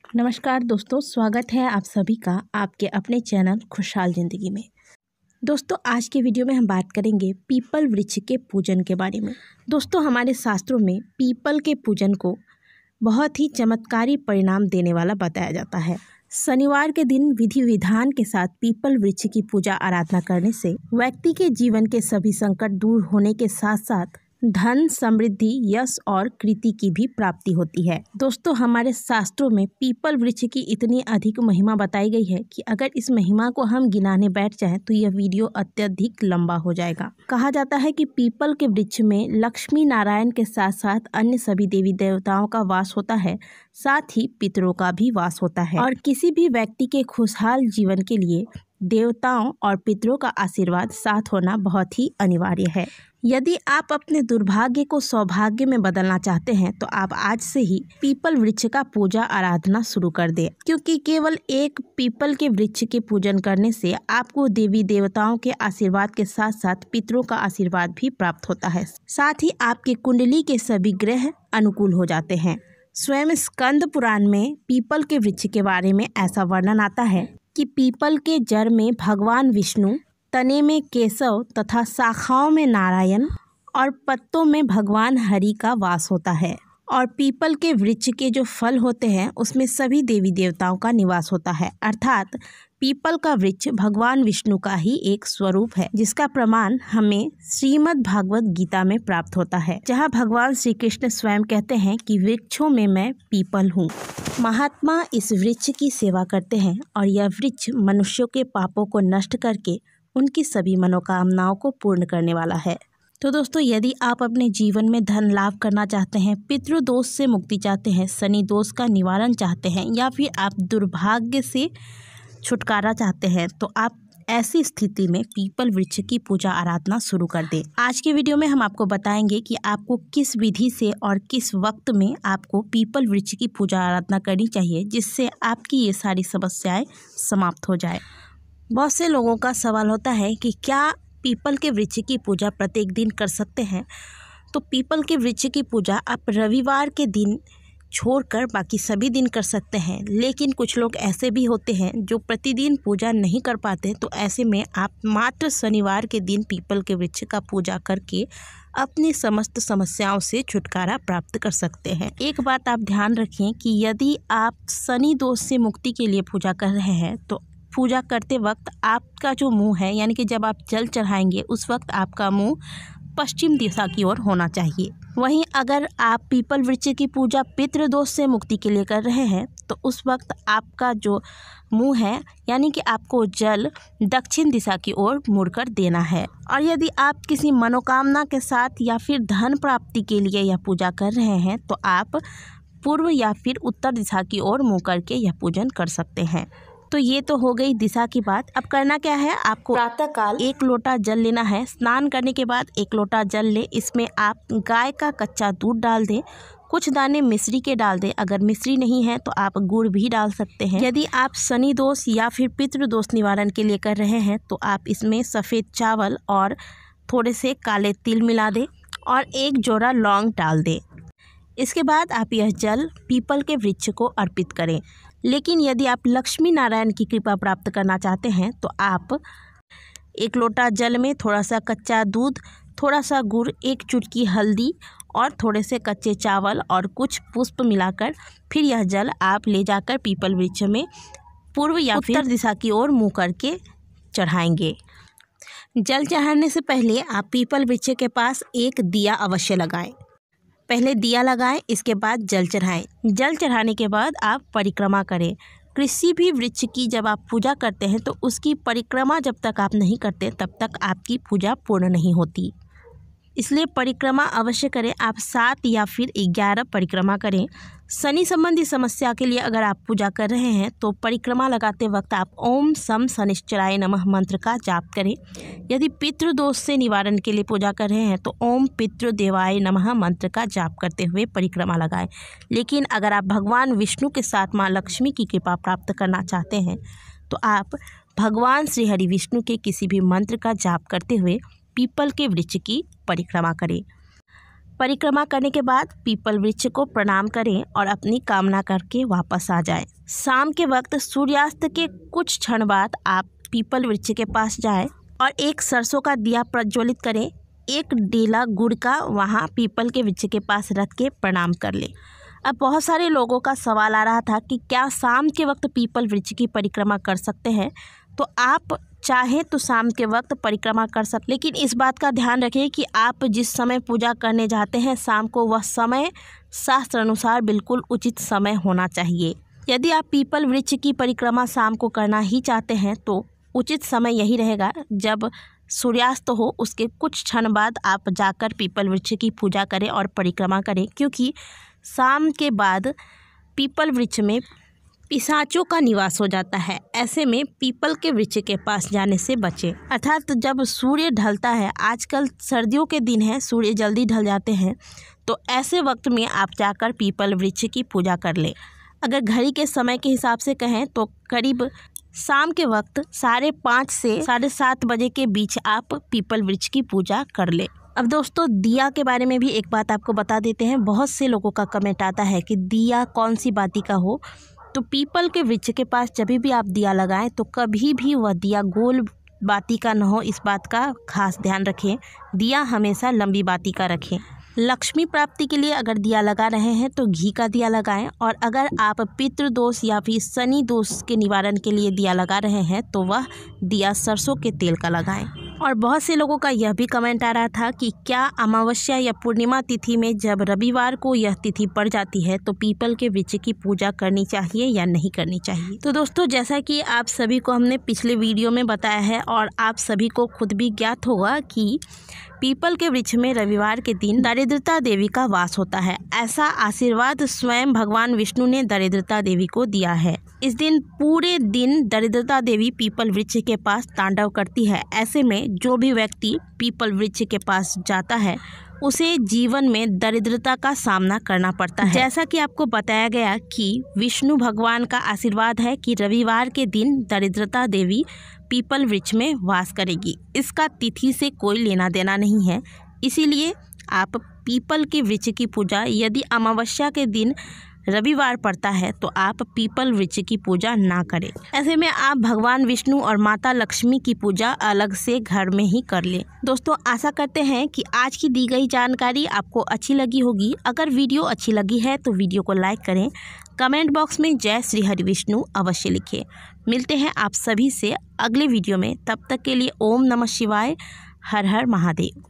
नमस्कार दोस्तों, स्वागत है आप सभी का आपके अपने चैनल खुशहाल ज़िंदगी में। दोस्तों, आज के वीडियो में हम बात करेंगे पीपल वृक्ष के पूजन के बारे में। दोस्तों, हमारे शास्त्रों में पीपल के पूजन को बहुत ही चमत्कारी परिणाम देने वाला बताया जाता है। शनिवार के दिन विधि विधान के साथ पीपल वृक्ष की पूजा आराधना करने से व्यक्ति के जीवन के सभी संकट दूर होने के साथ साथ धन, समृद्धि, यश और कृति की भी प्राप्ति होती है। दोस्तों, हमारे शास्त्रों में पीपल वृक्ष की इतनी अधिक महिमा बताई गई है कि अगर इस महिमा को हम गिनाने बैठ जाएं तो यह वीडियो अत्यधिक लंबा हो जाएगा। कहा जाता है कि पीपल के वृक्ष में लक्ष्मी नारायण के साथ साथ अन्य सभी देवी देवताओं का वास होता है, साथ ही पितरों का भी वास होता है और किसी भी व्यक्ति के खुशहाल जीवन के लिए देवताओं और पितरों का आशीर्वाद साथ होना बहुत ही अनिवार्य है। यदि आप अपने दुर्भाग्य को सौभाग्य में बदलना चाहते हैं तो आप आज से ही पीपल वृक्ष का पूजा आराधना शुरू कर दें, क्योंकि केवल एक पीपल के वृक्ष के पूजन करने से आपको देवी देवताओं के आशीर्वाद के साथ साथ पितरों का आशीर्वाद भी प्राप्त होता है। साथ ही आपके कुंडली के सभी ग्रह अनुकूल हो जाते हैं। स्वयं स्कंद पुराण में पीपल के वृक्ष के बारे में ऐसा वर्णन आता है कि पीपल के जड़ में भगवान विष्णु, तने में केशव तथा शाखाओं में नारायण और पत्तों में भगवान हरि का वास होता है। और पीपल के वृक्ष के जो फल होते हैं उसमें सभी देवी देवताओं का निवास होता है। अर्थात पीपल का वृक्ष भगवान विष्णु का ही एक स्वरूप है, जिसका प्रमाण हमें श्रीमद् भागवत गीता में प्राप्त होता है, जहां भगवान श्री कृष्ण स्वयं कहते हैं कि वृक्षों में मैं पीपल हूँ। महात्मा इस वृक्ष की सेवा करते हैं और यह वृक्ष मनुष्यों के पापों को नष्ट करके उनकी सभी मनोकामनाओं को पूर्ण करने वाला है। तो दोस्तों, यदि आप अपने जीवन में धन लाभ करना चाहते हैं, पितृ दोष से मुक्ति चाहते हैं, शनि दोष का निवारण चाहते हैं या फिर आप दुर्भाग्य से छुटकारा चाहते हैं, तो आप ऐसी स्थिति में पीपल वृक्ष की पूजा आराधना शुरू कर दें। आज के वीडियो में हम आपको बताएंगे कि आपको किस विधि से और किस वक्त में आपको पीपल वृक्ष की पूजा आराधना करनी चाहिए, जिससे आपकी ये सारी समस्याएं समाप्त हो जाए। बहुत से लोगों का सवाल होता है कि क्या पीपल के वृक्ष की पूजा प्रत्येक दिन कर सकते हैं? तो पीपल के वृक्ष की पूजा आप रविवार के दिन छोड़कर बाकी सभी दिन कर सकते हैं, लेकिन कुछ लोग ऐसे भी होते हैं जो प्रतिदिन पूजा नहीं कर पाते, तो ऐसे में आप मात्र शनिवार के दिन पीपल के वृक्ष का पूजा करके अपनी समस्त समस्याओं से छुटकारा प्राप्त कर सकते हैं। एक बात आप ध्यान रखें कि यदि आप शनि दोष से मुक्ति के लिए पूजा कर रहे हैं तो पूजा करते वक्त आपका जो मुंह है, यानी कि जब आप जल चढ़ाएंगे उस वक्त आपका मुंह पश्चिम दिशा की ओर होना चाहिए। वहीं अगर आप पीपल वृक्ष की पूजा पितृ दोष से मुक्ति के लिए कर रहे हैं तो उस वक्त आपका जो मुंह है, यानी कि आपको जल दक्षिण दिशा की ओर मुड़कर देना है। और यदि आप किसी मनोकामना के साथ या फिर धन प्राप्ति के लिए यह पूजा कर रहे हैं तो आप पूर्व या फिर उत्तर दिशा की ओर मुँह करके यह पूजन कर सकते हैं। तो ये तो हो गई दिशा की बात। अब करना क्या है, आपको प्रातःकाल 1 लोटा जल लेना है। स्नान करने के बाद 1 लोटा जल ले, इसमें आप गाय का कच्चा दूध डाल दें, कुछ दाने मिश्री के डाल दें। अगर मिश्री नहीं है तो आप गुड़ भी डाल सकते हैं। यदि आप शनि दोष या फिर पितृ दोष निवारण के लिए कर रहे हैं तो आप इसमें सफ़ेद चावल और थोड़े से काले तिल मिला दें और 1 जोड़ा लौंग डाल दें। इसके बाद आप यह जल पीपल के वृक्ष को अर्पित करें। लेकिन यदि आप लक्ष्मी नारायण की कृपा प्राप्त करना चाहते हैं तो आप 1 लोटा जल में थोड़ा सा कच्चा दूध, थोड़ा सा गुड़, 1 चुटकी हल्दी और थोड़े से कच्चे चावल और कुछ पुष्प मिलाकर फिर यह जल आप ले जाकर पीपल वृक्ष में पूर्व या फिर उत्तर दिशा की ओर मुँह करके चढ़ाएंगे। जल चढ़ाने से पहले आप पीपल वृक्ष के पास एक दिया अवश्य लगाएं। पहले दिया लगाएं, इसके बाद जल चढ़ाएं। जल चढ़ाने के बाद आप परिक्रमा करें। किसी भी वृक्ष की जब आप पूजा करते हैं तो उसकी परिक्रमा जब तक आप नहीं करते तब तक आपकी पूजा पूर्ण नहीं होती, इसलिए परिक्रमा अवश्य करें। आप 7 या फिर 11 परिक्रमा करें। शनि संबंधी समस्या के लिए अगर आप पूजा कर रहे हैं तो परिक्रमा लगाते वक्त आप ओम सम शनिश्चराय नमः मंत्र का जाप करें। यदि पितृ दोष से निवारण के लिए पूजा कर रहे हैं तो ओम पितृ देवाय नमः मंत्र का जाप करते हुए परिक्रमा लगाएं। लेकिन अगर आप भगवान विष्णु के साथ माँ लक्ष्मी की कृपा प्राप्त करना चाहते हैं तो आप भगवान श्री हरि विष्णु के किसी भी मंत्र का जाप करते हुए पीपल के वृक्ष की परिक्रमा करें। परिक्रमा करने के बाद पीपल वृक्ष को प्रणाम करें और अपनी कामना करके वापस आ जाएं। शाम के वक्त सूर्यास्त के कुछ क्षण बाद आप पीपल वृक्ष के पास जाएं और एक सरसों का दिया प्रज्वलित करें। एक डेला गुड़ का वहाँ पीपल के वृक्ष के पास रख के प्रणाम कर लें। अब बहुत सारे लोगों का सवाल आ रहा था कि क्या शाम के वक्त पीपल वृक्ष की परिक्रमा कर सकते हैं। तो आप चाहें तो शाम के वक्त परिक्रमा कर सकते, लेकिन इस बात का ध्यान रखें कि आप जिस समय पूजा करने जाते हैं शाम को, वह समय शास्त्र अनुसार बिल्कुल उचित समय होना चाहिए। यदि आप पीपल वृक्ष की परिक्रमा शाम को करना ही चाहते हैं तो उचित समय यही रहेगा जब सूर्यास्त हो, उसके कुछ क्षण बाद आप जाकर पीपल वृक्ष की पूजा करें और परिक्रमा करें, क्योंकि शाम के बाद पीपल वृक्ष में पिशाचों का निवास हो जाता है। ऐसे में पीपल के वृक्ष के पास जाने से बचें। अर्थात जब सूर्य ढलता है, आजकल सर्दियों के दिन है, सूर्य जल्दी ढल जाते हैं, तो ऐसे वक्त में आप जाकर पीपल वृक्ष की पूजा कर लें। अगर घड़ी के समय के हिसाब से कहें तो करीब शाम के वक्त 5:30 से 7:30 बजे के बीच आप पीपल वृक्ष की पूजा कर लें। अब दोस्तों, दिया के बारे में भी एक बात आपको बता देते हैं। बहुत से लोगों का कमेंट आता है कि दिया कौन सी बाती का हो। तो पीपल के वृक्ष के पास जब भी आप दिया लगाएं तो कभी भी वह दिया गोल बाती का न हो, इस बात का खास ध्यान रखें। दिया हमेशा लंबी बाती का रखें। लक्ष्मी प्राप्ति के लिए अगर दिया लगा रहे हैं तो घी का दिया लगाएं, और अगर आप पितृदोष या फिर शनि दोष के निवारण के लिए दिया लगा रहे हैं तो वह दिया सरसों के तेल का लगाएं। और बहुत से लोगों का यह भी कमेंट आ रहा था कि क्या अमावस्या या पूर्णिमा तिथि में जब रविवार को यह तिथि पड़ जाती है तो पीपल के वृक्ष की पूजा करनी चाहिए या नहीं करनी चाहिए। तो दोस्तों, जैसा कि आप सभी को हमने पिछले वीडियो में बताया है और आप सभी को खुद भी ज्ञात होगा कि पीपल के वृक्ष में रविवार के दिन दरिद्रता देवी का वास होता है। ऐसा आशीर्वाद स्वयं भगवान विष्णु ने दरिद्रता देवी को दिया है। इस दिन पूरे दिन दरिद्रता देवी पीपल वृक्ष के पास तांडव करती है। ऐसे में जो भी व्यक्ति पीपल वृक्ष के पास जाता है उसे जीवन में दरिद्रता का सामना करना पड़ता है। जैसा कि आपको बताया गया कि विष्णु भगवान का आशीर्वाद है कि रविवार के दिन दरिद्रता देवी पीपल वृक्ष में वास करेगी। इसका तिथि से कोई लेना देना नहीं है, इसीलिए आप पीपल के वृक्ष की पूजा, यदि अमावस्या के दिन रविवार पड़ता है तो आप पीपल वृक्ष की पूजा ना करें। ऐसे में आप भगवान विष्णु और माता लक्ष्मी की पूजा अलग से घर में ही कर लें। दोस्तों, आशा करते हैं कि आज की दी गई जानकारी आपको अच्छी लगी होगी। अगर वीडियो अच्छी लगी है तो वीडियो को लाइक करें, कमेंट बॉक्स में जय श्री हरि विष्णु अवश्य लिखें। मिलते हैं आप सभी से अगले वीडियो में, तब तक के लिए ओम नमः शिवाय, हर हर महादेव।